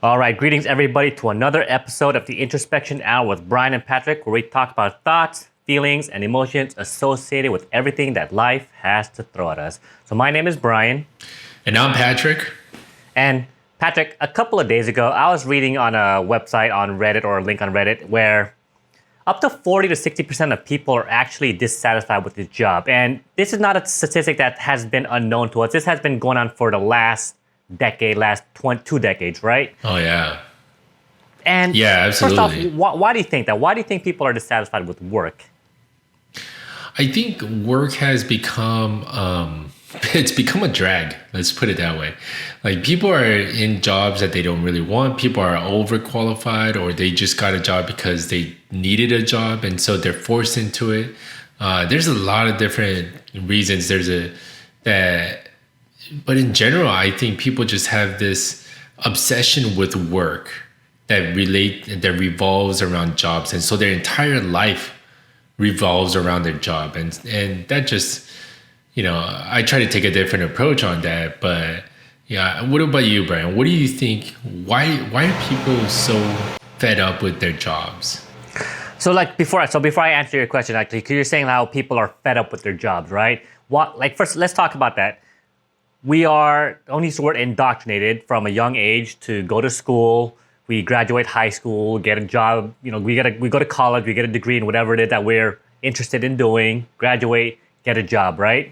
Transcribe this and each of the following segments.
All right, greetings everybody to another episode of the Introspection Hour with Brian and Patrick, where we talk about thoughts, feelings, and emotions associated with everything that life has to throw at us. So my name is Brian. And I'm Patrick. And Patrick, a couple of days ago, I was reading on a website on Reddit or a link on Reddit where up to 40 to 60% of people are actually dissatisfied with their job. And this is not a statistic that has been unknown to us. This has been going on for the last decade, last 2 decades, right? Oh, yeah. And yeah, absolutely. First off, why do you think that? Why do you think people are dissatisfied with work? I think work has become, it's become a drag. Let's put it that way. Like people are in jobs that they don't really want. People are overqualified or they just got a job because they needed a job. And so they're forced into it. There's a lot of different reasons. But in general, I think people just have this obsession with work that revolves around jobs. And so their entire life revolves around their job. And that just, I try to take a different approach on that. But yeah, what about you, Brian? What do you think? Why are people so fed up with their jobs? So before I answer your question, actually, because you're saying how people are fed up with their jobs, right? First, let's talk about that. We are, don't use the word indoctrinated from a young age to go to school. We graduate high school, get a job. We go to college, we get a degree in whatever it is that we're interested in doing. Graduate, get a job, right?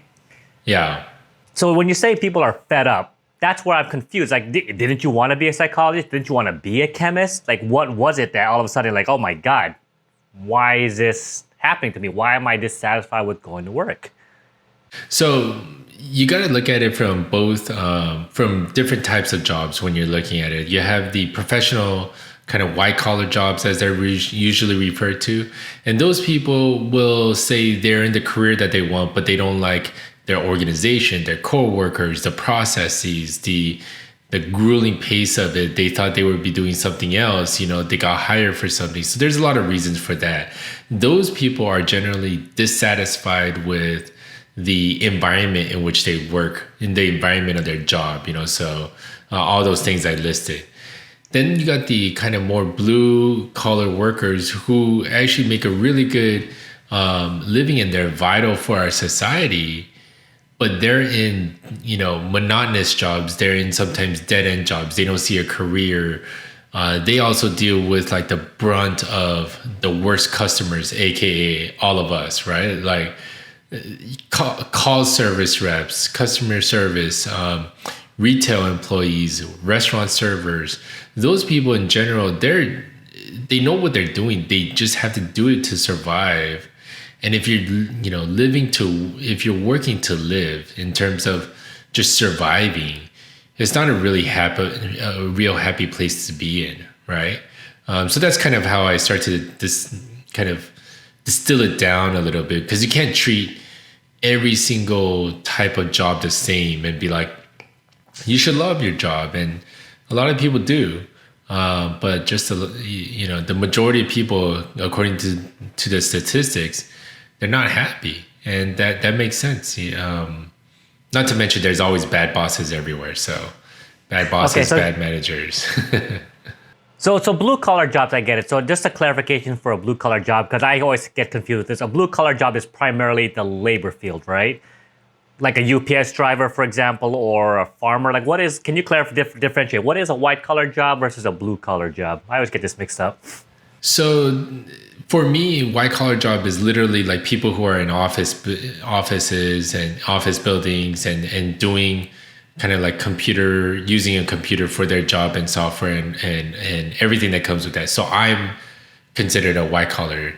Yeah. So when you say people are fed up, that's where I'm confused. Like, didn't you want to be a psychologist? Didn't you want to be a chemist? Like, what was it that all of a sudden, like, oh my God, why is this happening to me? Why am I dissatisfied with going to work? So you got to look at it from both, from different types of jobs when you're looking at it. You have the professional kind of white collar jobs as they're usually referred to. And those people will say they're in the career that they want, but they don't like their organization, their coworkers, the processes, the grueling pace of it. They thought they would be doing something else. They got hired for something. So there's a lot of reasons for that. Those people are generally dissatisfied with the environment in which they work, in the environment of their job, so all those things I listed. Then you got the kind of more blue collar workers who actually make a really good living and they're vital for our society, but they're in, monotonous jobs. They're in sometimes dead end jobs. They don't see a career. They also deal with like the brunt of the worst customers, AKA all of us, right? Like, call service reps, customer service, retail employees, restaurant servers. Those people in general, they know what they're doing. They just have to do it to survive. And if you're, if you're working to live in terms of just surviving, it's not a real happy place to be in, right? So that's kind of how I start to kind of distill it down a little bit, because you can't treat every single type of job the same and be like, you should love your job. And a lot of people do. But just, the majority of people, according to the statistics, they're not happy. And that makes sense. Not to mention there's always bad bosses everywhere. So bad bosses, bad managers. So blue collar jobs, I get it. So just a clarification for a blue collar job, because I always get confused with this. A blue collar job is primarily the labor field, right? Like a UPS driver, for example, or a farmer. Like, can you differentiate? What is a white collar job versus a blue collar job? I always get this mixed up. So for me, white collar job is literally like people who are in offices and office buildings and doing kind of like using a computer for their job and software and everything that comes with that. So I'm considered a white collar,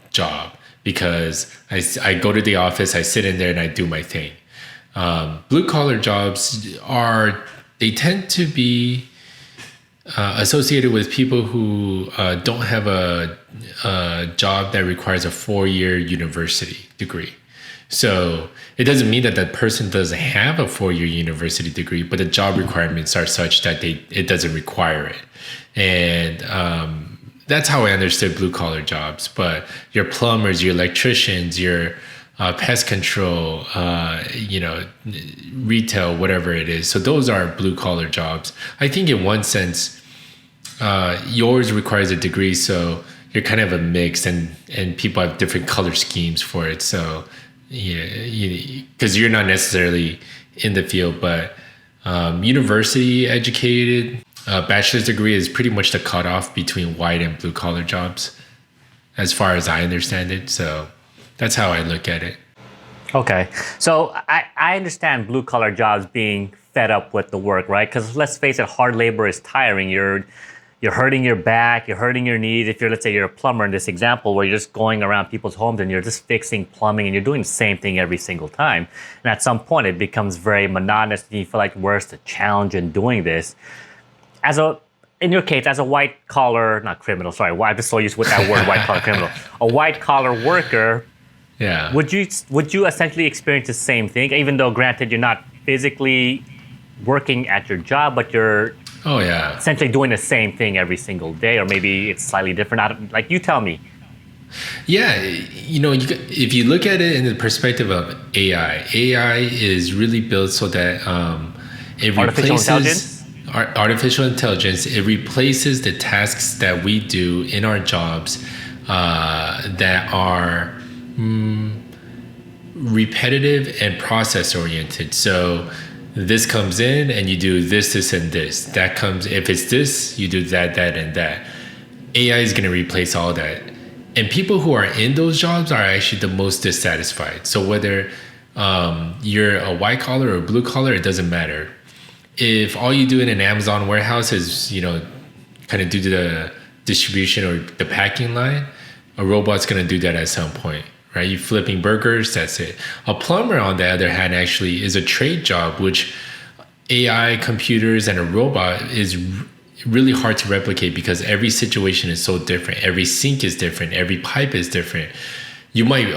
job, because I go to the office, I sit in there and I do my thing. Blue collar jobs they tend to be associated with people who don't have a job that requires a 4-year university degree. So it doesn't mean that person doesn't have a 4-year university degree, but the job requirements are such that it doesn't require it. And that's how I understood blue collar jobs. But your plumbers, your electricians, your pest control, retail, whatever it is. So those are blue collar jobs. I think in one sense, yours requires a degree, so you're kind of a mix, and people have different color schemes for it. So yeah, because you're not necessarily in the field, but university educated, bachelor's degree is pretty much the cutoff between white and blue collar jobs, as far as I understand it. So that's how I look at it. Okay. So I understand blue collar jobs being fed up with the work, right? Because let's face it, hard labor is tiring. You're hurting your back, you're hurting your knees. If let's say you're a plumber in this example, where you're just going around people's homes and you're just fixing plumbing and you're doing the same thing every single time. And at some point it becomes very monotonous and you feel like, where's the challenge in doing this? In your case, as a white collar, not criminal, sorry, I'm just so used with that word, white collar criminal, a white collar worker, yeah. Would you essentially experience the same thing, even though granted you're not physically working at your job, but you're essentially doing the same thing every single day, or maybe it's slightly different? Like, you tell me. Yeah, if you look at it in the perspective of AI is really built so that it replaces artificial intelligence. It replaces the tasks that we do in our jobs that are repetitive and process oriented. So this comes in and you do this, and this. That comes, if it's this, you do that, and that. AI is going to replace all that. And people who are in those jobs are actually the most dissatisfied. So whether you're a white collar or blue collar, it doesn't matter. If all you do in an Amazon warehouse is, kind of do the distribution or the packing line, a robot's going to do that at some point, right? You flipping burgers, that's it. A plumber, on the other hand, actually is a trade job, which AI, computers, and a robot is really hard to replicate because every situation is so different. Every sink is different. Every pipe is different. You might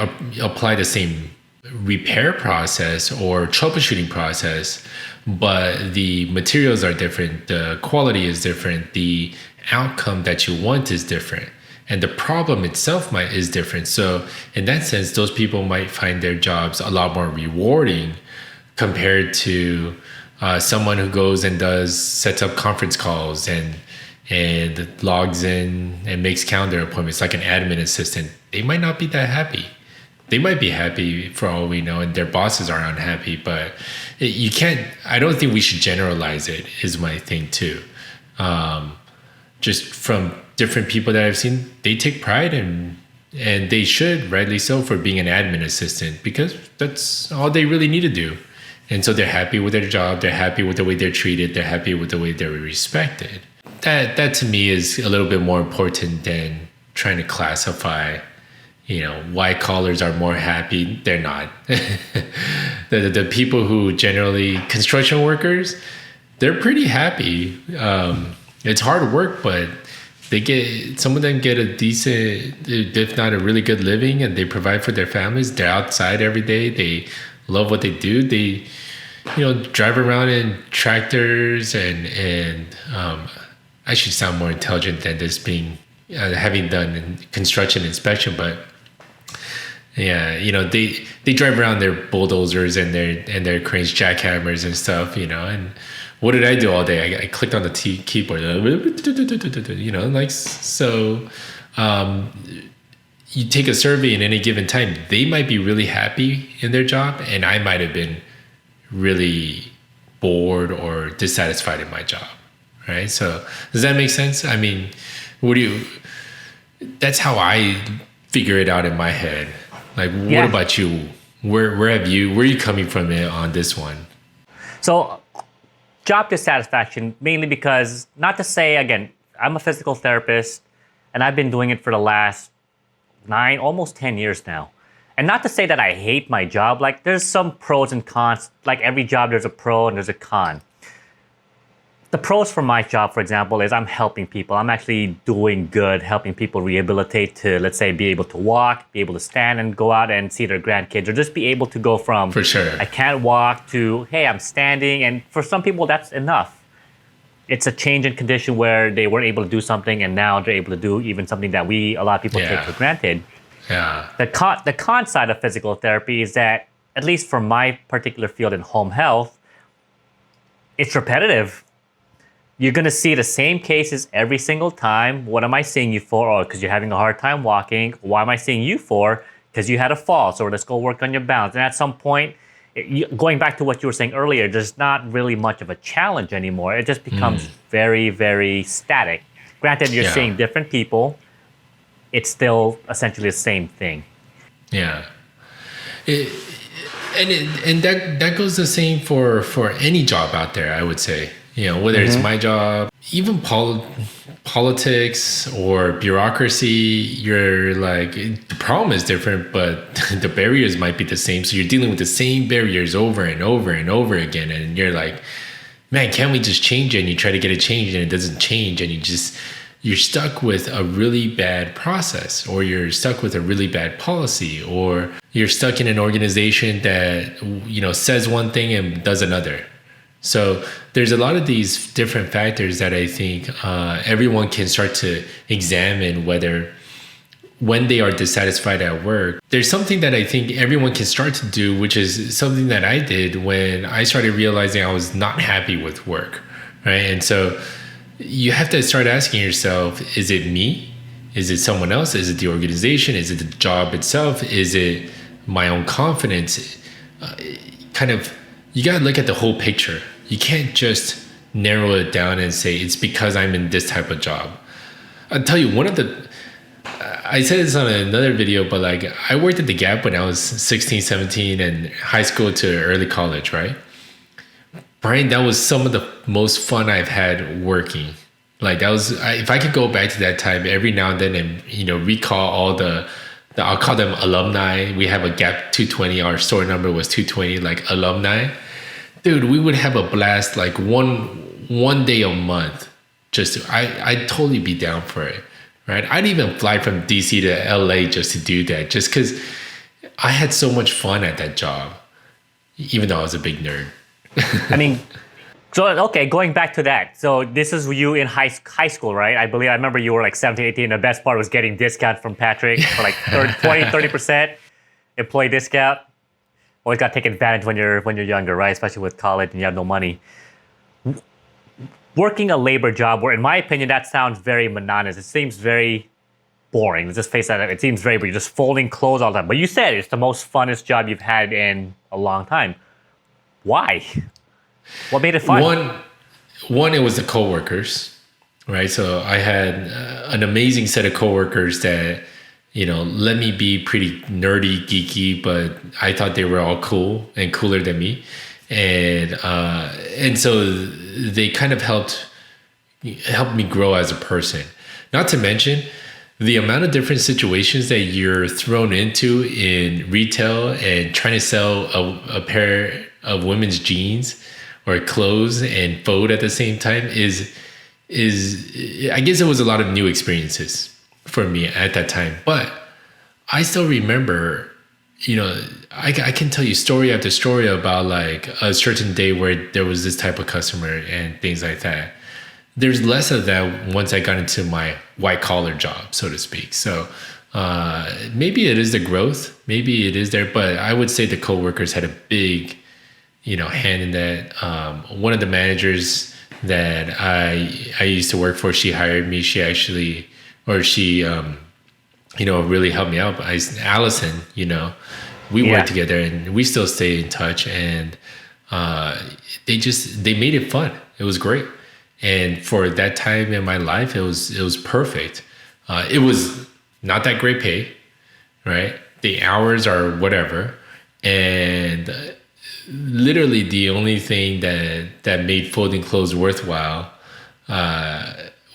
apply the same repair process or troubleshooting process, but the materials are different. The quality is different. The outcome that you want is different. And the problem itself is different. So in that sense, those people might find their jobs a lot more rewarding compared to someone who goes and sets up conference calls and logs in and makes calendar appointments, like an admin assistant. They might not be that happy. They might be happy for all we know, and their bosses are unhappy, but you can't, I don't think we should generalize it, is my thing too. Just from different people that I've seen, they take pride and they should, rightly so, for being an admin assistant, because that's all they really need to do. And so they're happy with their job, they're happy with the way they're treated, they're happy with the way they're respected. That to me is a little bit more important than trying to classify, white collars are more happy. They're not. The people who generally, construction workers, they're pretty happy. It's hard work, but some of them get a decent, if not a really good living, and they provide for their families. They're outside every day. They love what they do. They, drive around in tractors and I should sound more intelligent than this being, having done construction inspection, but yeah, they drive around their bulldozers and their cranes, jackhammers and stuff, and what did I do all day? I clicked on the keyboard, so you take a survey in any given time, they might be really happy in their job, and I might have been really bored or dissatisfied in my job, right? So does that make sense? I mean, that's how I figure it out in my head. Like, what about you? Where are you coming from on this one? So job dissatisfaction, mainly because, not to say, again, I'm a physical therapist and I've been doing it for the last 9, almost 10 years now. And not to say that I hate my job, like there's some pros and cons, like every job there's a pro and there's a con. The pros for my job, for example, is I'm helping people. I'm actually doing good, helping people rehabilitate to, let's say, be able to walk, be able to stand and go out and see their grandkids, or just be able to go from, for sure, I can't walk, to, hey, I'm standing. And for some people, that's enough. It's a change in condition where they weren't able to do something and now they're able to do even something that a lot of people take for granted. Yeah. The con side of physical therapy is that, at least for my particular field in home health, it's repetitive. You're going to see the same cases every single time. What am I seeing you for? Oh, because you're having a hard time walking. Why am I seeing you for? Because you had a fall. So let's go work on your balance. And at some point, going back to what you were saying earlier, there's not really much of a challenge anymore. It just becomes very, very static. Granted, you're seeing different people. It's still essentially the same thing. Yeah. And that goes the same for any job out there, I would say. You know, whether it's my job, even politics or bureaucracy, you're like, the problem is different, but the barriers might be the same. So you're dealing with the same barriers over and over and over again. And you're like, man, can't we just change it? And you try to get it changed and it doesn't change. And you're stuck with a really bad process, or you're stuck with a really bad policy, or you're stuck in an organization that, you know, says one thing and does another. So there's a lot of these different factors that I think everyone can start to examine whether when they are dissatisfied at work. There's something that I think everyone can start to do, which is something that I did when I started realizing I was not happy with work, right? And so you have to start asking yourself, is it me? Is it someone else? Is it the organization? Is it the job itself? Is it my own confidence? You got to look at the whole picture. You can't just narrow it down and say it's because I'm in this type of job. I'll tell you, I said this on another video, but like, I worked at the Gap when I was 16, 17 and high school to early college, right? Brian, that was some of the most fun I've had working. Like if I could go back to that time every now and then and, you know, recall all the I'll call them alumni. We have a Gap 220. Our store number was 220, like alumni. Dude, we would have a blast like one day a month. I'd totally be down for it, right? I'd even fly from DC to LA just to do that, just because I had so much fun at that job, even though I was a big nerd. I mean, so, okay, going back to that. So this is you in high school, right? I remember you were like 17, 18. The best part was getting discount from Patrick for like 30% employee discount. Always got to take advantage when you're younger, right? Especially with college and you have no money. Working a labor job, where in my opinion, that sounds very monotonous. It seems very boring. Let's just face that. It seems very, but you're just folding clothes all the time. But you said it's the most funnest job you've had in a long time. Why? What made it fun? One, it was the coworkers, right? So I had an amazing set of coworkers that, you know, let me be pretty nerdy, geeky, but I thought they were all cool and cooler than me. And so they kind of helped me grow as a person. Not to mention the amount of different situations that you're thrown into in retail and trying to sell a pair of women's jeans or clothes and food at the same time is I guess it was a lot of new experiences for me at that time. But I still remember, you know, I can tell you story after story about like a certain day where there was this type of customer and things like that. There's less of that once I got into my white collar job, so to speak. So maybe it is the growth, maybe it is there, but I would say the coworkers had a big, you know, hand in that. One of the managers that I used to work for, she hired me. She you know, really helped me out. Allison, you know, we worked together and we still stay in touch. And they made it fun. It was great. And for that time in my life, it was perfect. It was not that great pay, right? The hours are whatever. And literally the only thing that made folding clothes worthwhile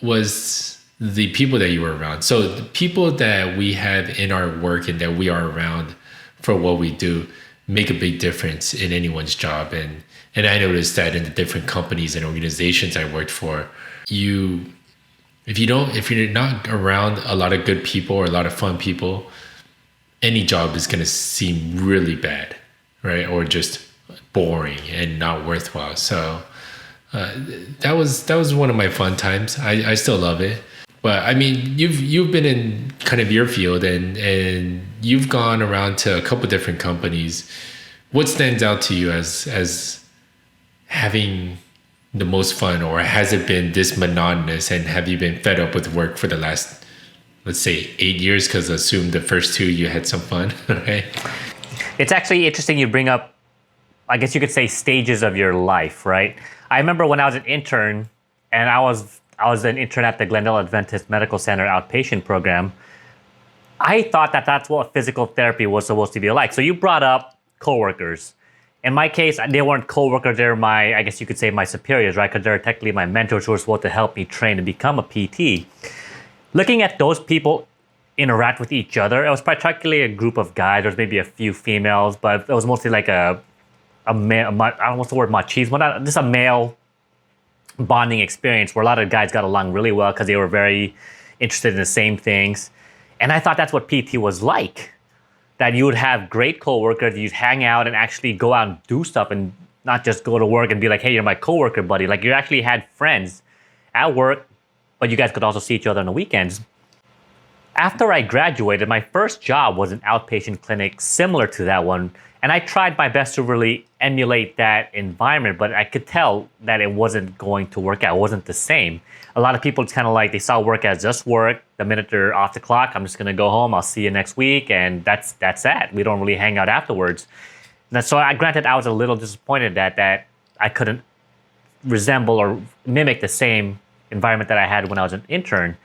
was the people that you were around. So the people that we have in our work and that we are around for what we do make a big difference in anyone's job. And I noticed that in the different companies and organizations I worked for, if you're not around a lot of good people or a lot of fun people, any job is going to seem really bad, right? Or just boring and not worthwhile. So that was one of my fun times. I still love it. But I mean, you've been in kind of your field, and you've gone around to a couple different companies. What stands out to you as having the most fun, or has it been this monotonous, and have you been fed up with work for the last, let's say, 8 years? Because assume the first 2 you had some fun, right? It's actually interesting you bring up, I guess you could say, stages of your life, right? I remember when I was an intern, and I was an intern at the Glendale Adventist Medical Center outpatient program. I thought that that's what physical therapy was supposed to be like. So you brought up coworkers. In my case, they weren't coworkers. They're my, I guess you could say, my superiors, right? Because they're technically my mentors who were supposed to help me train and become a PT. Looking at those people interact with each other, it was particularly a group of guys. There was maybe a few females, but it was mostly like a male, I don't know what's the word, machismo, just a male bonding experience where a lot of guys got along really well because they were very interested in the same things. And I thought that's what PT was like. That you would have great coworkers, you'd hang out and actually go out and do stuff and not just go to work and be like, hey, you're my coworker, buddy. Like you actually had friends at work, but you guys could also see each other on the weekends. After I graduated, my first job was an outpatient clinic similar to that one. And I tried my best to really emulate that environment, but I could tell that it wasn't going to work out. It wasn't the same. A lot of people, it's kind of like they saw work as just work. The minute they're off the clock, I'm just going to go home. I'll see you next week. And that's that. We don't really hang out afterwards. And so granted, I was a little disappointed that I couldn't resemble or mimic the same environment that I had when I was an intern.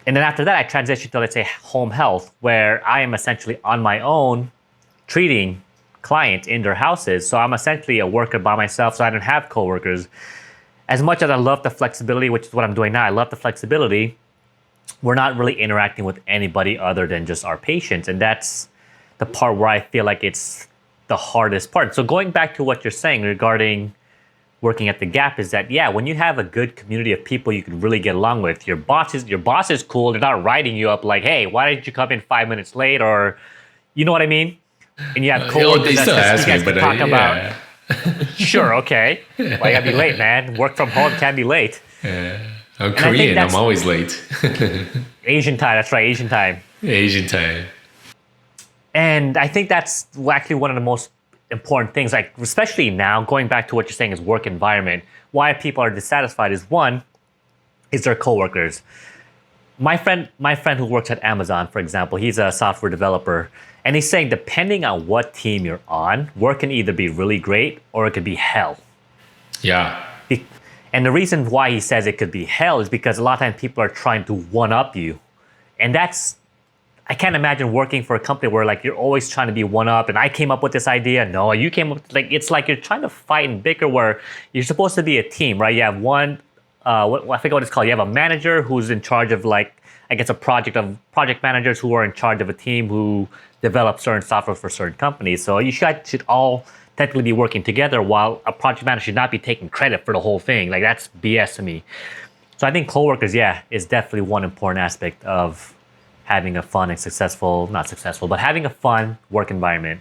And then after that, I transitioned to, let's say, home health, where I am essentially on my own treating clients in their houses. So I'm essentially a worker by myself, so I don't have coworkers. As much as I love the flexibility, which is what I'm doing now, I love the flexibility, we're not really interacting with anybody other than just our patients. And that's the part where I feel like it's the hardest part. So going back to what you're saying regarding working at the Gap is that, yeah, when you have a good community of people you can really get along with, your boss is cool. They're not writing you up like, hey, why did you come in 5 minutes late? Or, you know what I mean? And you have coworkers they still ask me, but talk about. Sure, okay. Why you gotta be late, man? Work from home can't be late. I'm Korean. I'm always late. Asian time. That's right. Asian time. Asian time. And I think that's actually one of the most important things, like especially now, going back to what you're saying is work environment. Why people are dissatisfied is one, is their coworkers. My friend who works at Amazon, for example, he's a software developer, and he's saying depending on what team you're on, work can either be really great or it could be hell. Yeah. And the reason why he says it could be hell is because a lot of times people are trying to one-up you. And I can't imagine working for a company where like you're always trying to be one-up and I came up with this idea. No, you came up, like it's like you're trying to fight and bicker where you're supposed to be a team, right? You have one, I forget what it's called. You have a manager who's in charge of like, I guess project managers who are in charge of a team who develop certain software for certain companies. So you should all technically be working together while a project manager should not be taking credit for the whole thing. Like that's BS to me. So I think coworkers, yeah, is definitely one important aspect of having a fun and having a fun work environment.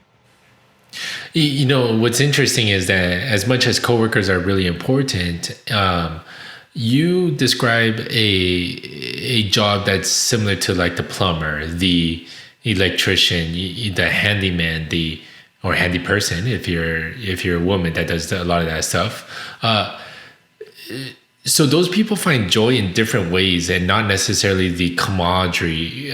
You know, what's interesting is that as much as coworkers are really important, you describe a job that's similar to like the plumber, the electrician, the handyman, or handy person if you're a woman that does a lot of that stuff. So those people find joy in different ways and not necessarily the camaraderie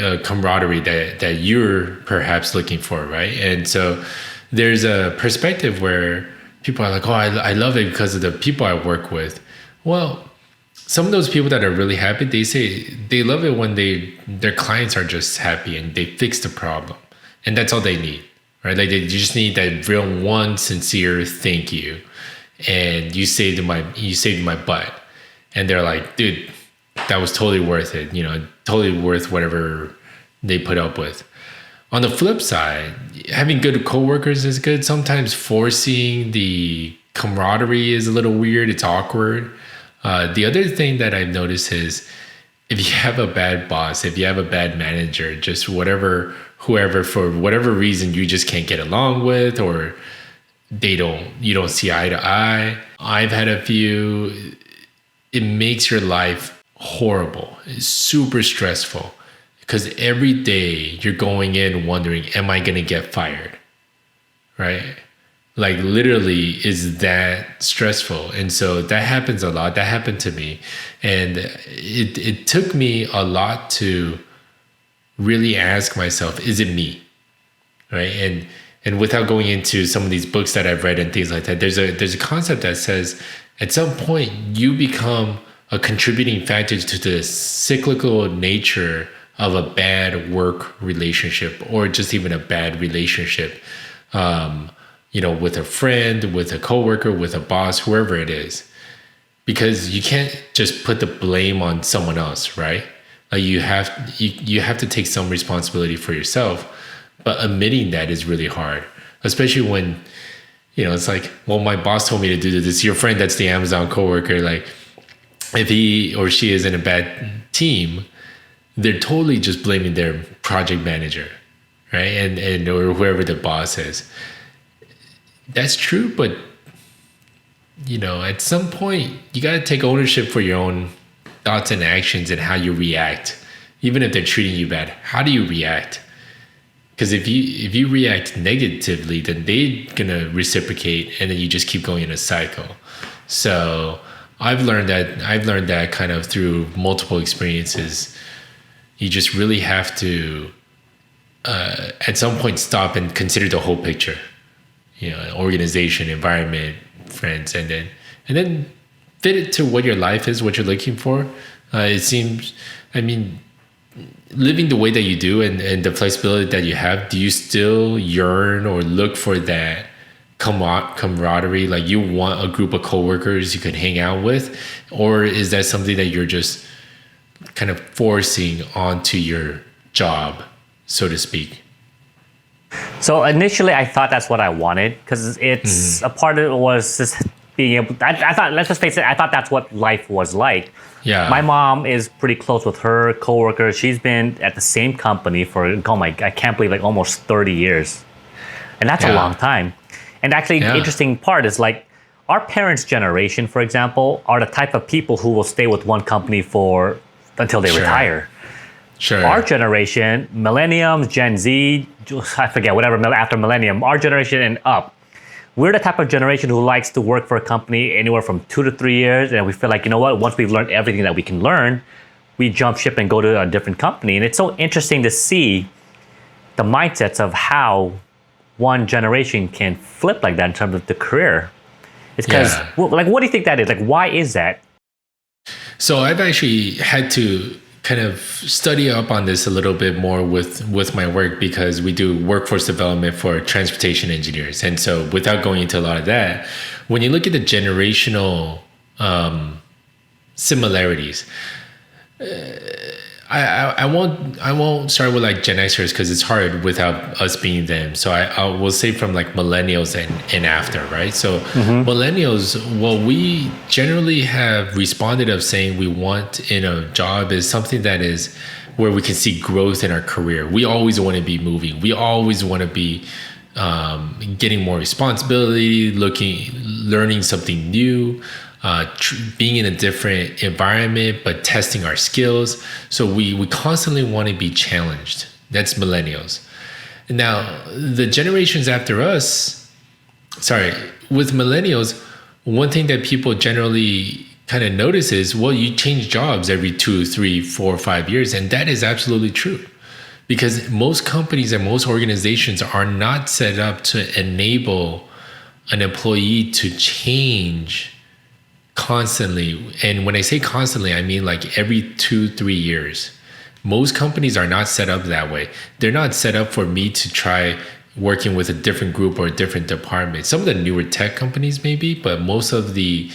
that you're perhaps looking for, right? And so there's a perspective where people are like, oh, I love it because of the people I work with. Well, some of those people that are really happy, they say they love it when their clients are just happy and they fix the problem. And that's all they need, right? Like they just need that real one sincere thank you. And you saved my butt. And they're like, dude, that was totally worth it. You know, totally worth whatever they put up with. On the flip side, having good coworkers is good. Sometimes forcing the camaraderie is a little weird. It's awkward. The other thing that I've noticed is if you have a bad boss, if you have a bad manager, just whoever, for whatever reason, you just can't get along with, or you don't see eye to eye. I've had a few. It makes your life horrible. It's super stressful because every day you're going in wondering, am I going to get fired? Right? Like literally is that stressful. And so that happens a lot. That happened to me. And it took me a lot to really ask myself, is it me? Right? And without going into some of these books that I've read and things like that, there's a concept that says at some point you become a contributing factor to the cyclical nature of a bad work relationship or just even a bad relationship, with a friend, with a coworker, with a boss, whoever it is, because you can't just put the blame on someone else, right? Like you have to take some responsibility for yourself, but admitting that is really hard, especially when, it's like, well, my boss told me to do this. Your friend that's the Amazon coworker, like if he or she is in a bad team, they're totally just blaming their project manager, right? And or whoever the boss is. That's true, but at some point you got to take ownership for your own thoughts and actions and how you react. Even if they're treating you bad, how do you react? Because if you react negatively, then they're gonna reciprocate, and then you just keep going in a cycle. So I've learned that kind of through multiple experiences. You just really have to, at some point, stop and consider the whole picture. Organization, environment, friends, and then fit it to what your life is, what you're looking for. It seems, living the way that you do and the flexibility that you have, do you still yearn or look for that camaraderie? Like you want a group of coworkers you can hang out with, or is that something that you're just kind of forcing onto your job, so to speak? So initially, I thought that's what I wanted because it's a part of it was just being able. I thought, let's just face it, I thought that's what life was like. Yeah. My mom is pretty close with her coworkers. She's been at the same company for I can't believe like almost 30 years, and that's a long time. And actually, the interesting part is like our parents' generation, for example, are the type of people who will stay with one company until they retire. Sure. Our generation, millenniums, Gen Z, I forget, whatever, after millennium, our generation and up, we're the type of generation who likes to work for a company anywhere from 2 to 3 years. And we feel like, once we've learned everything that we can learn, we jump ship and go to a different company. And it's so interesting to see the mindsets of how one generation can flip like that in terms of the career. It's because, what do you think that is? Like, why is that? So I've actually had to kind of study up on this a little bit more with my work, because we do workforce development for transportation engineers. And so without going into a lot of that, when you look at the generational similarities, I won't start with like Gen Xers because it's hard without us being them. So I will say from like millennials and after, right? So millennials, what we generally have responded of saying we want in a job is something that is where we can see growth in our career. We always want to be moving. We always want to be getting more responsibility, learning something new, being in a different environment, but testing our skills. So we constantly want to be challenged. That's millennials. Now, the generations after us, with millennials, one thing that people generally kind of notice is, well, you change jobs every 2, 3, 4, 5 years. And that is absolutely true. Because most companies and most organizations are not set up to enable an employee to change constantly. And when I say constantly, I mean like every 2, 3 years. Most companies are not set up that way. They're not set up for me to try working with a different group or a different department. Some of the newer tech companies maybe, but most of the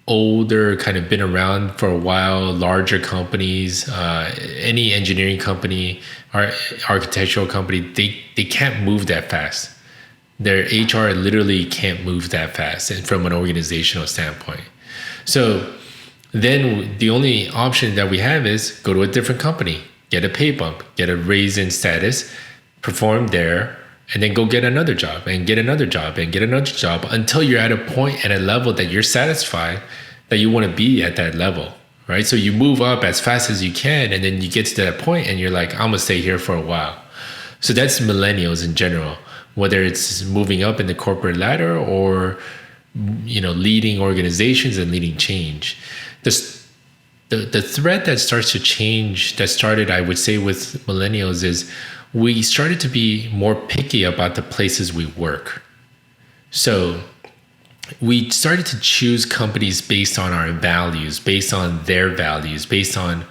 older, kind of been around for a while, larger companies, any engineering company or architectural company, they can't move that fast. Their HR literally can't move that fast, and from an organizational standpoint. So then the only option that we have is go to a different company, get a pay bump, get a raise in status, perform there, and then go get another job and get another job and get another job until you're at a point and a level that you're satisfied that you want to be at that level, right? So you move up as fast as you can, and then you get to that point and you're like, I'm gonna stay here for a while. So that's millennials in general, whether it's moving up in the corporate ladder or leading organizations and leading change. The thread that starts to change, that started, I would say, with millennials is we started to be more picky about the places we work. So we started to choose companies based on our values, based on their values, based on,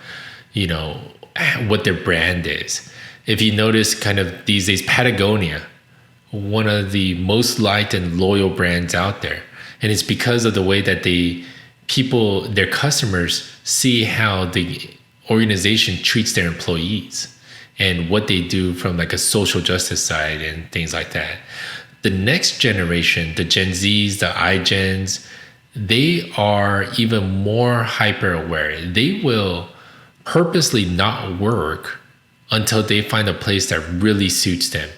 what their brand is. If you notice kind of these days, Patagonia, one of the most liked and loyal brands out there. And it's because of the way that their customers see how the organization treats their employees and what they do from like a social justice side and things like that. The next generation, the Gen Zs, the iGens, they are even more hyper aware. They will purposely not work until they find a place that really suits them.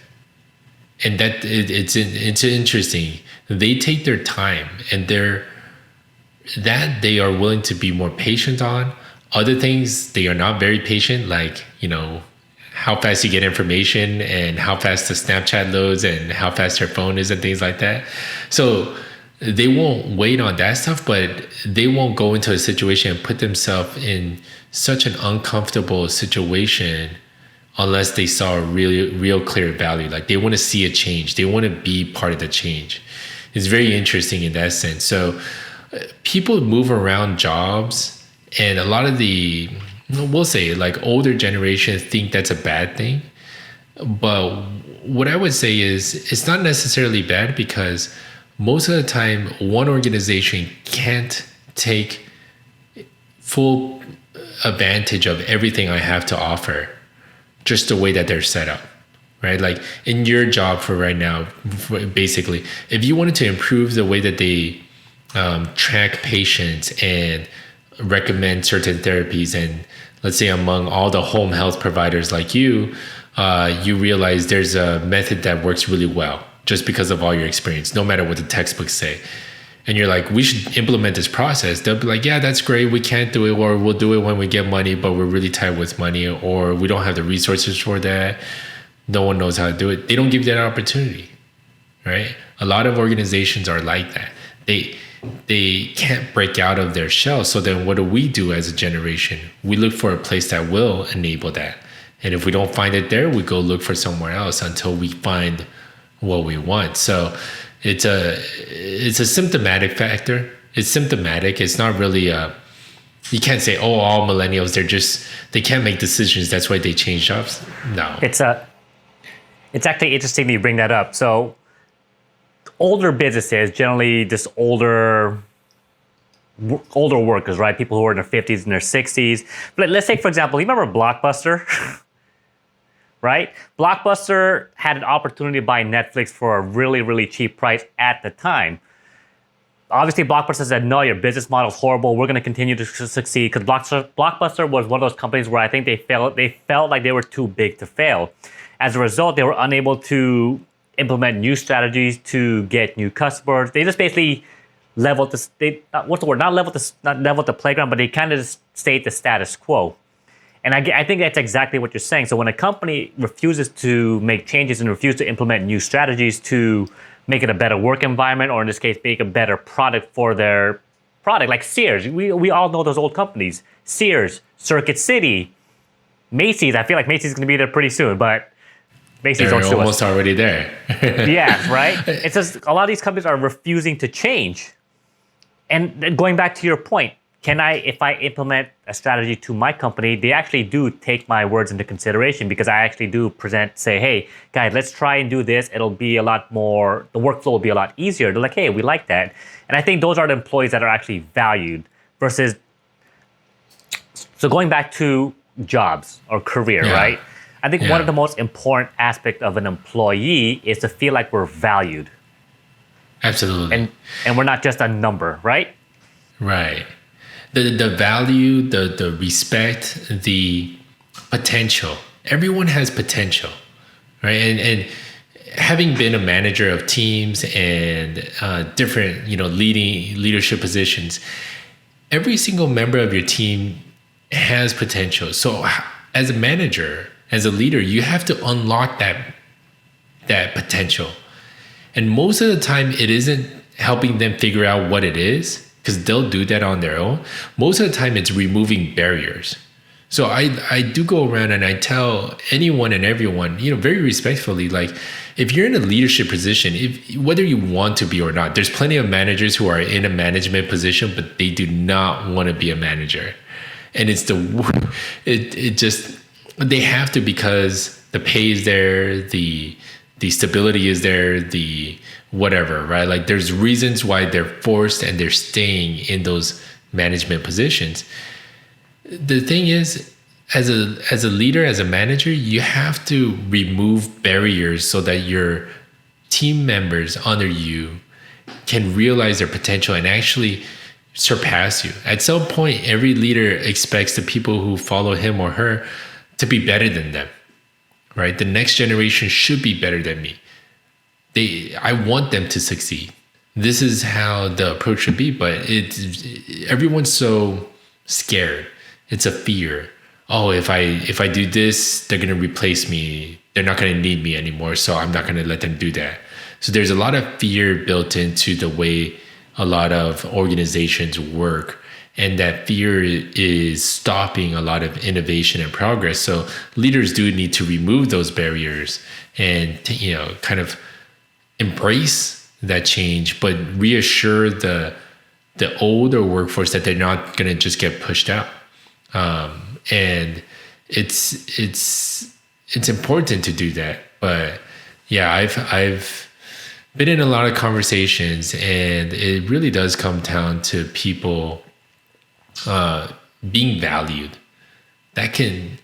And it's interesting. They take their time, and they are willing to be more patient on. Other things, they are not very patient, like, how fast you get information and how fast the Snapchat loads and how fast your phone is and things like that. So they won't wait on that stuff, but they won't go into a situation and put themselves in such an uncomfortable situation unless they saw a real clear value. Like, they want to see a change. They want to be part of the change. It's very interesting in that sense. So people move around jobs, and a lot of we'll say like older generations think that's a bad thing. But what I would say is it's not necessarily bad, because most of the time one organization can't take full advantage of everything I have to offer just the way that they're set up, right? Like in your job for right now, basically, if you wanted to improve the way that they track patients and recommend certain therapies, and let's say among all the home health providers like you realize there's a method that works really well just because of all your experience, no matter what the textbooks say. And you're like, we should implement this process. They'll be like, yeah, that's great. We can't do it, or we'll do it when we get money, but we're really tight with money, or we don't have the resources for that. No one knows how to do it. They don't give you that opportunity, right? A lot of organizations are like that. They can't break out of their shell. So then what do we do as a generation? We look for a place that will enable that. And if we don't find it there, we go look for somewhere else until we find what we want. So it's a symptomatic factor. It's symptomatic. It's not really you can't say, oh, all millennials, they can't make decisions, that's why they change jobs. No. It's actually interesting that you bring that up. So older businesses, generally just older workers, right? People who are in their 50s and their 60s. But let's take, for example, you remember Blockbuster? Right? Blockbuster had an opportunity to buy Netflix for a really, really cheap price at the time. Obviously, Blockbuster said, no, your business model is horrible. We're going to continue to succeed, because Blockbuster was one of those companies where I think they felt like they were too big to fail. As a result, they were unable to implement new strategies to get new customers. They just basically leveled not leveled the playground, but they kind of just stayed the status quo. And I think that's exactly what you're saying. So when a company refuses to make changes and refuses to implement new strategies to make it a better work environment, or in this case, make a better product for their product, like Sears. We all know those old companies. Sears, Circuit City, Macy's. I feel like Macy's is going to be there pretty soon, but Macy's They're almost already there. Yeah, right? It's just a lot of these companies are refusing to change. And going back to your point, if I implement a strategy to my company, they actually do take my words into consideration, because I actually do say, hey, guys, let's try and do this. It'll be a lot more, the workflow will be a lot easier. They're like, hey, we like that. And I think those are the employees that are actually valued versus, so going back to jobs or career, right? I think one of the most important aspects of an employee is to feel like we're valued. Absolutely. And we're not just a number, right? Right. The value, the respect, the potential. Everyone has potential, right? And having been a manager of teams and different, leadership positions, every single member of your team has potential. So as a manager, as a leader, you have to unlock that potential. And most of the time, it isn't helping them figure out what it is, because they'll do that on their own. Most of the time, it's removing barriers. So I do go around and I tell anyone and everyone, very respectfully, like, if you're in a leadership position, whether you want to be or not, there's plenty of managers who are in a management position, but they do not want to be a manager. And it's they have to, because the pay is there, the stability is there, the whatever, right? Like, there's reasons why they're forced and they're staying in those management positions. The thing is, as a leader, as a manager, you have to remove barriers so that your team members under you can realize their potential and actually surpass you. At some point, every leader expects the people who follow him or her to be better than them, right? The next generation should be better than me. I want them to succeed. This is how the approach should be, but everyone's so scared. It's a fear. Oh, if I do this, they're going to replace me. They're not going to need me anymore, so I'm not going to let them do that. So there's a lot of fear built into the way a lot of organizations work, and that fear is stopping a lot of innovation and progress. So leaders do need to remove those barriers and kind of embrace that change, but reassure the older workforce that they're not going to just get pushed out. And it's important to do that. But yeah, I've been in a lot of conversations, and it really does come down to people being valued. That can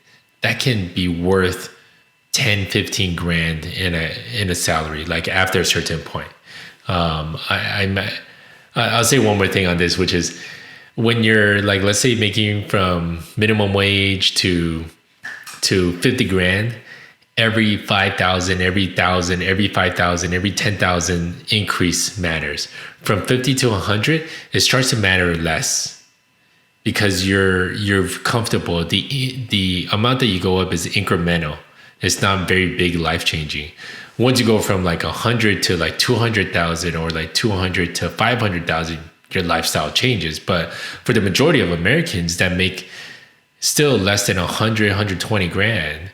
be worth 10, 15 grand in a salary, like after a certain point. I'll say one more thing on this, which is, when you're, like, let's say, making from minimum wage to 50 grand, every 5,000, every 1,000, every 5,000, every 10,000 increase matters. From 50 to 100, it starts to matter less, because you're comfortable. The amount that you go up is incremental. It's not very big, life changing. Once you go from like 100 to like 200,000, or like 200 to 500,000, your lifestyle changes. But for the majority of Americans that make still less than 100, 120 grand,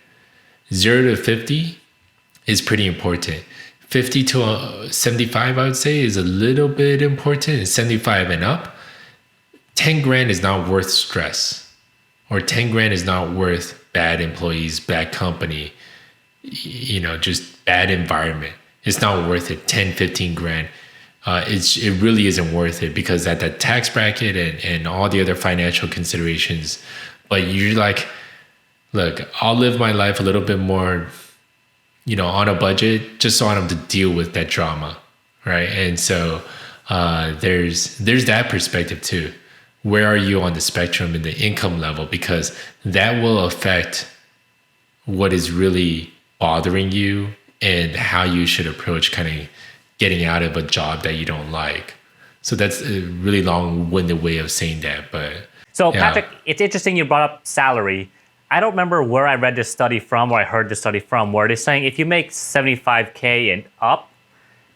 0 to 50 is pretty important. 50 to 75, I would say, is a little bit important. And 75 and up, 10 grand is not worth stress, or 10 grand is not worth bad employees, bad company, just bad environment. It's not worth it. 10, 15 grand. It really isn't worth it, because at that tax bracket and all the other financial considerations. But you're like, look, I'll live my life a little bit more, on a budget, just so I don't have to deal with that drama, right? And so there's that perspective too. Where are you on the spectrum in the income level? Because that will affect what is really bothering you and how you should approach kind of getting out of a job that you don't like. So that's a really long-winded way of saying that. But so, yeah. Patrick, it's interesting you brought up salary. I don't remember where I read this study from, or I heard this study from, where they're saying if you make $75K and up,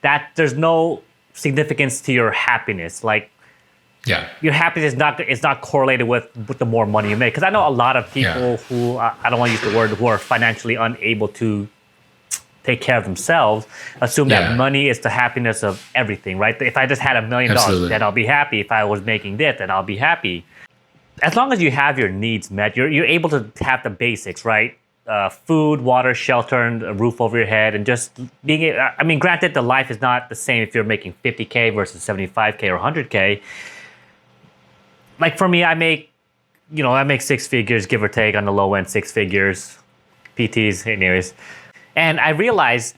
that there's no significance to your happiness. Like, yeah, your happiness is not correlated with the more money you make. Because I know a lot of people who, I don't want to use the word, who are financially unable to take care of themselves, assume that money is the happiness of everything, right? If I just had $1 million, then I'll be happy. If I was making this, then I'll be happy. As long as you have your needs met, you're able to have the basics, right? Food, water, shelter, and a roof over your head, and just being. I mean, granted, the life is not the same if you're making 50K versus 75K or 100K. Like for me, I make 6 figures, give or take, on the low end, 6 figures, PTs, anyways. And I realized,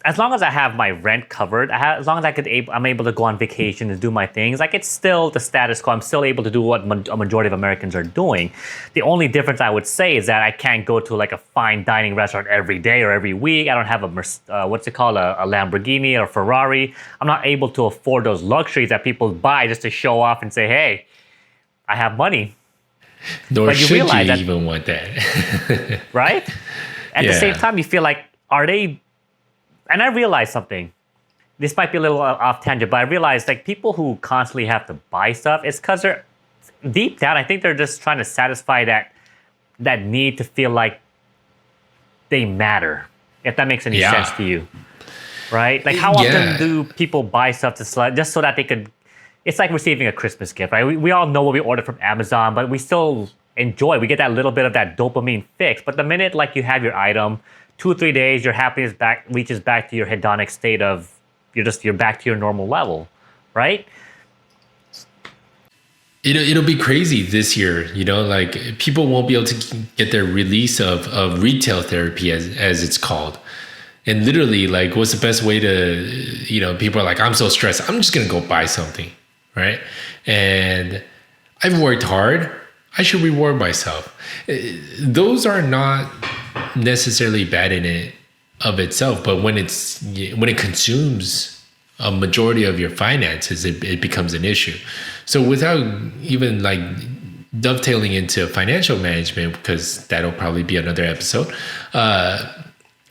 as long as I have my rent covered, as long as I'm able to go on vacation and do my things, like it's still the status quo. I'm still able to do what a majority of Americans are doing. The only difference I would say is that I can't go to like a fine dining restaurant every day or every week. I don't have a a Lamborghini or Ferrari. I'm not able to afford those luxuries that people buy just to show off and say, hey, I have money. Nor But you should realize you that- even want that. Right? At the Yeah. same time, you feel like, are they? And I realized something. This might be a little off tangent, but I realized like people who constantly have to buy stuff, it's because they're deep down. I think they're just trying to satisfy that need to feel like they matter. If that makes any Yeah. sense to you, right? Like how often do people buy stuff just so that they could? It's like receiving a Christmas gift, right? We all know what we ordered from Amazon, but we still enjoy. We get that little bit of that dopamine fix. But the minute like you have your item, 2 or 3 days, your happiness reaches back to your hedonic state of you're back to your normal level, right? It'll be crazy this year, like people won't be able to get their release of retail therapy as it's called. And literally, like, what's the best way to, people are like, I'm so stressed, I'm just going to go buy something, right? And I've worked hard, I should reward myself. Those are not necessarily bad in it of itself, but when it consumes a majority of your finances, it becomes an issue. So without even like dovetailing into financial management, because that'll probably be another episode,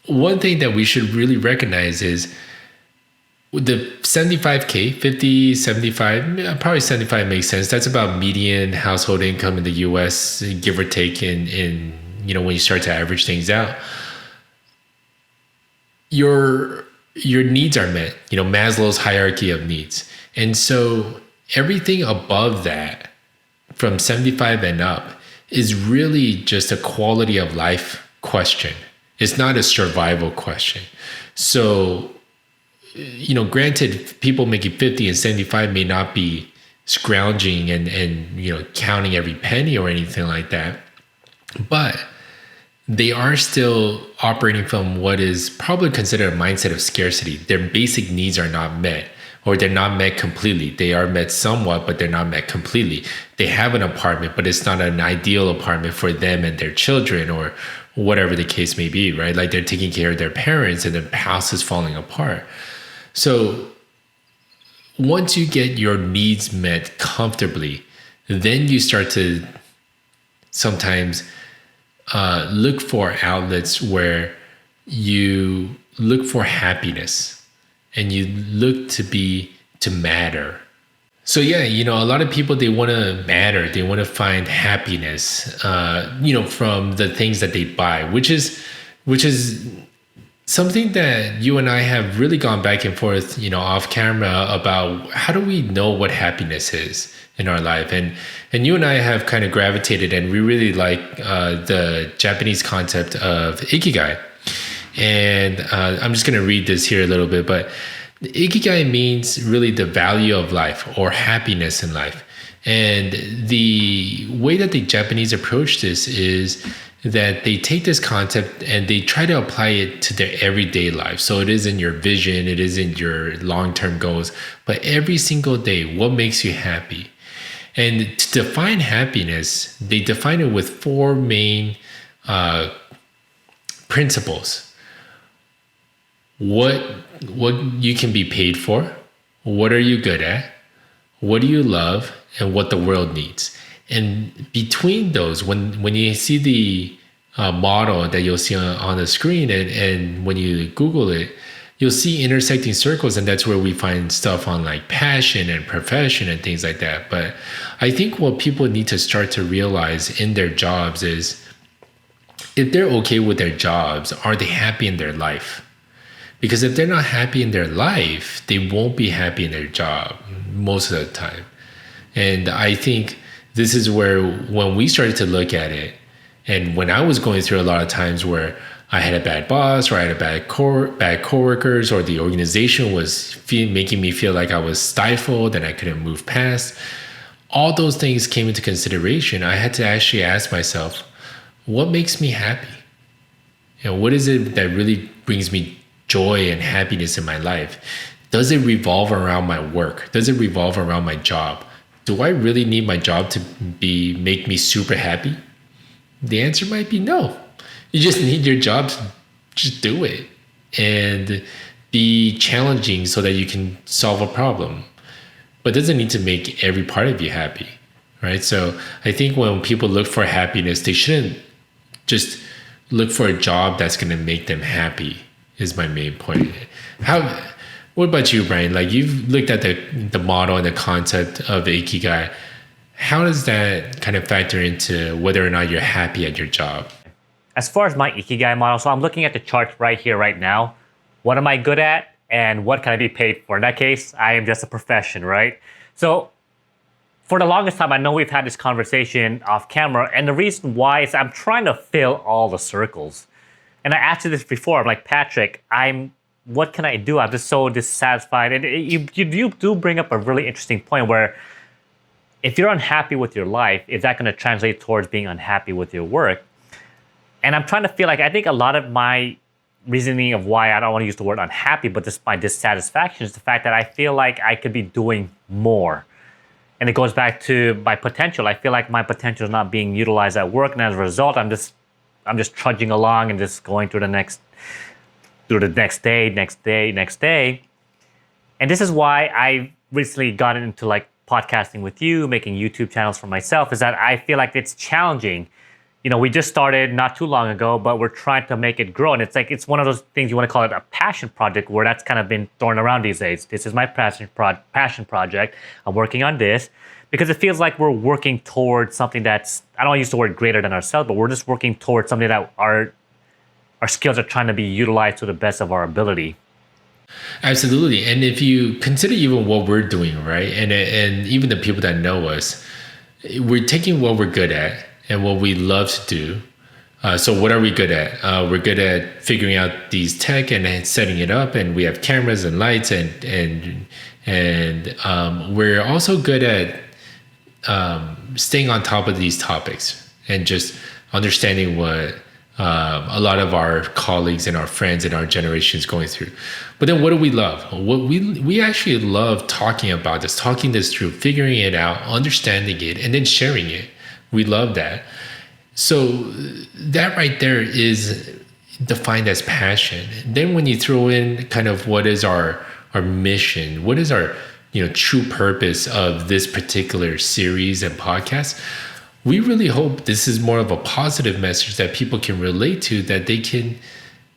one thing that we should really recognize is the 75K, 50, 75, probably 75 makes sense. That's about median household income in the US, give or take in when you start to average things out. Your needs are met, Maslow's hierarchy of needs. And so everything above that from 75 and up is really just a quality of life question. It's not a survival question. So, granted, people making 50 and 75 may not be scrounging and counting every penny or anything like that, but they are still operating from what is probably considered a mindset of scarcity. Their basic needs are not met, or they're not met completely. They are met somewhat, but they're not met completely. They have an apartment, but it's not an ideal apartment for them and their children, or whatever the case may be, right? Like they're taking care of their parents and their house is falling apart. So once you get your needs met comfortably, then you start to sometimes look for outlets where you look for happiness and you look to matter. So yeah, a lot of people, they want to matter. They want to find happiness, from the things that they buy, which is something that you and I have really gone back and forth, off camera about how do we know what happiness is in our life. And you and I have kind of gravitated, and we really like the Japanese concept of Ikigai. And I'm just going to read this here a little bit, but Ikigai means really the value of life or happiness in life. And the way that the Japanese approach this is that they take this concept and they try to apply it to their everyday life. So it is in your vision, it is in your long-term goals, but every single day, what makes you happy? And to define happiness, they define it with 4 main principles. What you can be paid for, what are you good at, what do you love, and what the world needs. And between those, when you see the model that you'll see on the screen, and when you Google it, you'll see intersecting circles, and that's where we find stuff on like passion and profession and things like that. But I think what people need to start to realize in their jobs is, if they're okay with their jobs, are they happy in their life? Because if they're not happy in their life, they won't be happy in their job most of the time. And I think this is where, when we started to look at it, and when I was going through a lot of times where I had a bad boss, or I had a bad coworkers, or the organization was making me feel like I was stifled and I couldn't move past, all those things came into consideration. I had to actually ask myself, what makes me happy? What is it that really brings me joy and happiness in my life? Does it revolve around my work? Does it revolve around my job? Do I really need my job to make me super happy? The answer might be no. You just need your job to just do it and be challenging so that you can solve a problem. But it doesn't need to make every part of you happy, right? So I think when people look for happiness, they shouldn't just look for a job that's going to make them happy, is my main point. What about you, Brian? Like, you've looked at the model and the concept of Ikigai. How does that kind of factor into whether or not you're happy at your job? As far as my Ikigai model, so I'm looking at the chart right here, right now. What am I good at and what can I be paid for? In that case, I am just a profession, right? So for the longest time, I know we've had this conversation off camera, and the reason why is I'm trying to fill all the circles. And I asked you this before. I'm like, Patrick, what can I do? I'm just so dissatisfied. And you do bring up a really interesting point where if you're unhappy with your life, is that going to translate towards being unhappy with your work? And I'm trying to feel like, I think a lot of my reasoning of why I don't want to use the word unhappy, but just my dissatisfaction is the fact that I feel like I could be doing more. And it goes back to my potential. I feel like my potential is not being utilized at work. And as a result, I'm just trudging along and just going through the next day. And this is why I recently got into like podcasting with you, making YouTube channels for myself, is that I feel like it's challenging. You know, we just started not too long ago, but we're trying to make it grow. And it's like, it's one of those things you want to call it a passion project, where that's kind of been thrown around these days. This is my passion project. I'm working on this because it feels like we're working towards something that's, I don't want to use the word greater than ourselves, but we're just working towards something that our skills are trying to be utilized to the best of our ability. Absolutely. And if you consider even what we're doing, right? And even the people that know us, we're taking what we're good at and what we love to do. So what are we good at? We're good at figuring out these tech and setting it up, and we have cameras and lights, and we're also good at staying on top of these topics and just understanding what a lot of our colleagues and our friends in our generation is going through. But then what do we love? What we actually love talking about this, talking this through, figuring it out, understanding it, and then sharing it. We love that. So that right there is defined as passion. Then when you throw in kind of what is our mission, what is our true purpose of this particular series and podcast, we really hope this is more of a positive message that people can relate to, that they can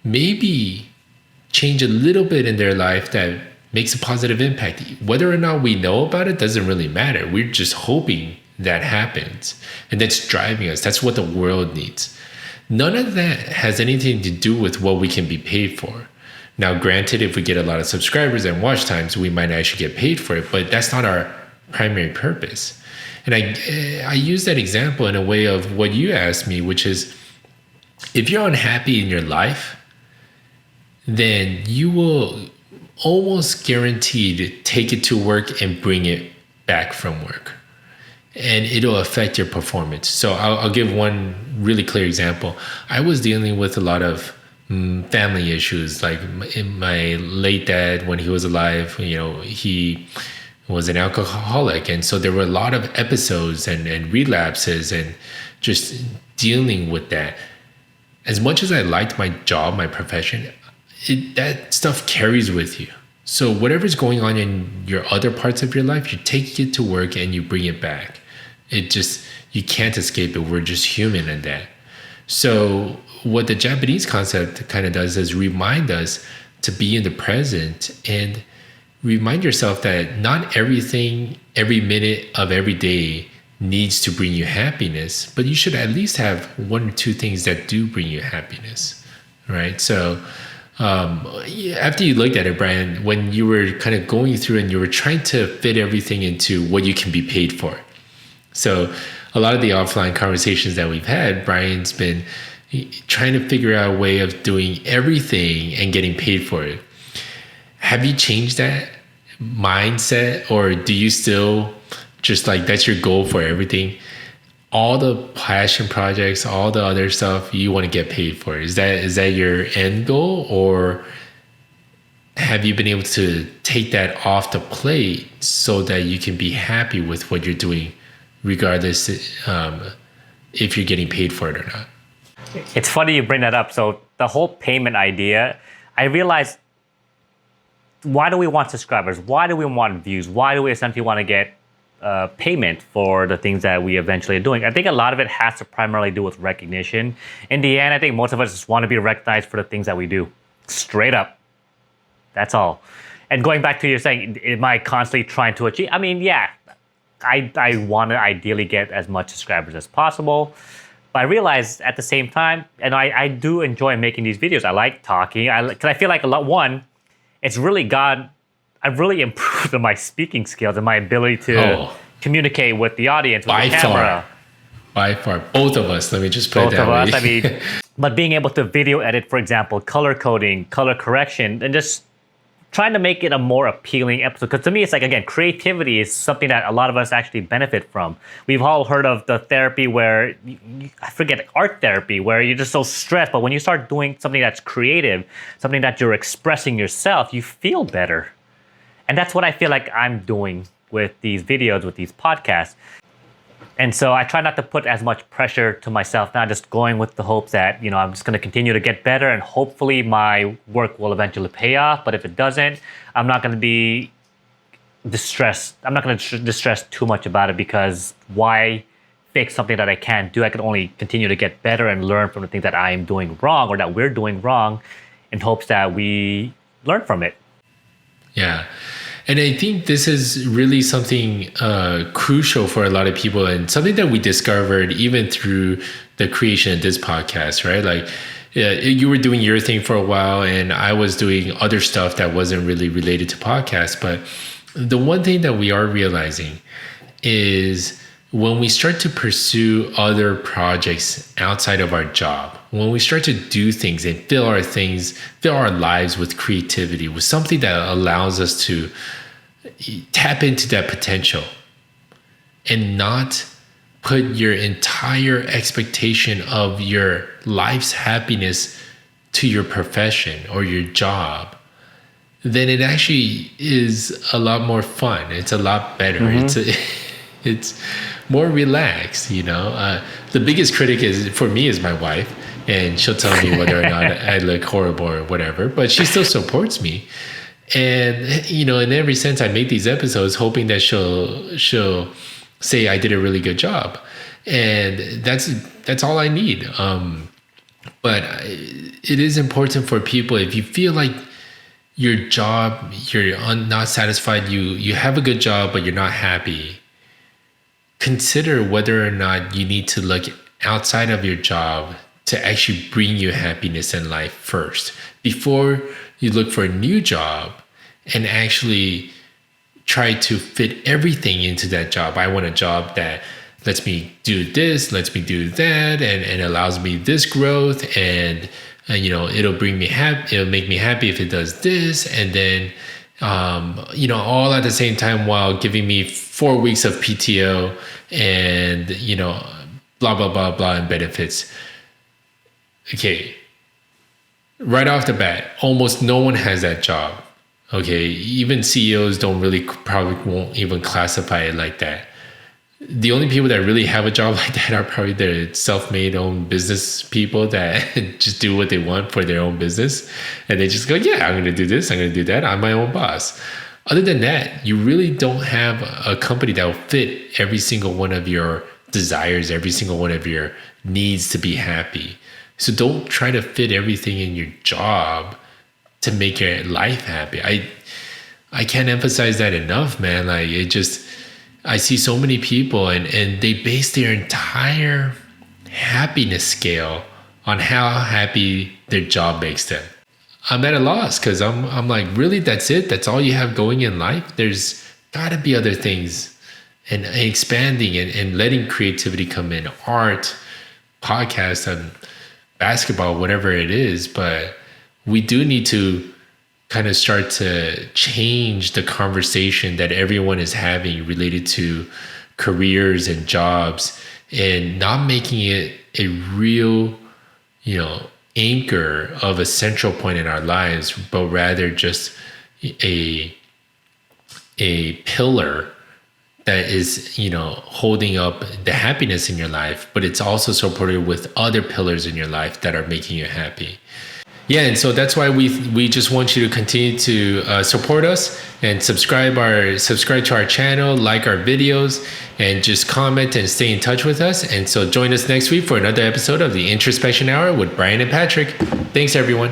maybe change a little bit in their life that makes a positive impact. Whether or not we know about it doesn't really matter. We're just hoping that happens. And that's driving us. That's what the world needs. None of that has anything to do with what we can be paid for. Now, granted, if we get a lot of subscribers and watch times, we might actually get paid for it, but that's not our primary purpose. And I use that example in a way of what you asked me, which is, if you're unhappy in your life, then you will almost guaranteed take it to work and bring it back from work. And it'll affect your performance. So I'll give one really clear example. I was dealing with a lot of family issues. Like my late dad, when he was alive, he was an alcoholic. And so there were a lot of episodes and relapses and just dealing with that. As much as I liked my job, my profession, that stuff carries with you. So whatever's going on in your other parts of your life, you take it to work and you bring it back. You can't escape it. We're just human in that. So what the Japanese concept kind of does is remind us to be in the present and remind yourself that not everything, every minute of every day needs to bring you happiness, but you should at least have one or two things that do bring you happiness, right? So after you looked at it, Brian, when you were kind of going through and you were trying to fit everything into what you can be paid for. So a lot of the offline conversations that we've had, Brian's been trying to figure out a way of doing everything and getting paid for it. Have you changed that mindset, or do you still just like that's your goal for everything? All the passion projects, all the other stuff you want to get paid for. Is that your end goal, or have you been able to take that off the plate so that you can be happy with what you're doing, regardless if you're getting paid for it or not? It's funny you bring that up. So the whole payment idea, I realized, why do we want subscribers? Why do we want views? Why do we essentially want to get payment for the things that we eventually are doing? I think a lot of it has to primarily do with recognition. In the end, I think most of us just want to be recognized for the things that we do. Straight up. That's all. And going back to you saying, am I constantly trying to achieve? I mean, yeah, I want to ideally get as much subscribers as possible. But I realize at the same time, and I do enjoy making these videos. I like talking. Because I feel like it's really I've really improved on my speaking skills and my ability to communicate with the audience, with the camera. By far. Both of us. Let me just put it that way. Both of us. I mean, but being able to video edit, for example, color coding, color correction, and just trying to make it a more appealing episode. Because to me, it's like, again, creativity is something that a lot of us actually benefit from. We've all heard of the therapy where, I forget, art therapy, where you're just so stressed. But when you start doing something that's creative, something that you're expressing yourself, you feel better. And that's what I feel like I'm doing with these videos, with these podcasts. And so I try not to put as much pressure to myself, not just going with the hopes that, I'm just going to continue to get better and hopefully my work will eventually pay off. But if it doesn't, I'm not going to be distressed. I'm not going to distress too much about it, because why fix something that I can't do? I can only continue to get better and learn from the things that I am doing wrong or that we're doing wrong, in hopes that we learn from it. Yeah. And I think this is really something crucial for a lot of people, and something that we discovered even through the creation of this podcast, right? Like, you were doing your thing for a while and I was doing other stuff that wasn't really related to podcasts. But the one thing that we are realizing is, when we start to pursue other projects outside of our job, when we start to do things and fill our lives with creativity, with something that allows us to tap into that potential and not put your entire expectation of your life's happiness to your profession or your job, then it actually is a lot more fun. It's a lot better. It's more relaxed, The biggest critic for me is my wife, and she'll tell me whether or not I look horrible or whatever, but she still supports me. And, in every sense, I make these episodes hoping that she'll say I did a really good job. And that's all I need. But it is important for people, if you feel like your job, you're not satisfied, you have a good job, but you're not happy, consider whether or not you need to look outside of your job to actually bring you happiness in life first, before you look for a new job and actually try to fit everything into that job. I want a job that lets me do this, lets me do that, and allows me this growth, and it'll bring me happy. It'll make me happy if it does this, and then all at the same time while giving me 4 weeks of PTO and, blah, blah, blah, blah, and benefits. Okay. Right off the bat, almost no one has that job. Okay. Even CEOs probably won't even classify it like that. The only people that really have a job like that are probably the self-made own business people that just do what they want for their own business. And they just go, yeah, I'm going to do this, I'm going to do that. I'm my own boss. Other than that, you really don't have a company that will fit every single one of your desires, every single one of your needs to be happy. So don't try to fit everything in your job to make your life happy. I can't emphasize that enough, man. Like, I see so many people and they base their entire happiness scale on how happy their job makes them. I'm at a loss, because I'm like, really, that's it? That's all you have going in life? There's got to be other things, and expanding and letting creativity come in, art, podcast, and basketball, whatever it is. But we do need to kind of start to change the conversation that everyone is having related to careers and jobs, and not making it a real, anchor of a central point in our lives, but rather just a pillar that is, holding up the happiness in your life, but it's also supported with other pillars in your life that are making you happy. Yeah, and so that's why we just want you to continue to support us and subscribe to our channel, like our videos, and just comment and stay in touch with us. And so join us next week for another episode of the Introspection Hour with Brian and Patrick. Thanks, everyone.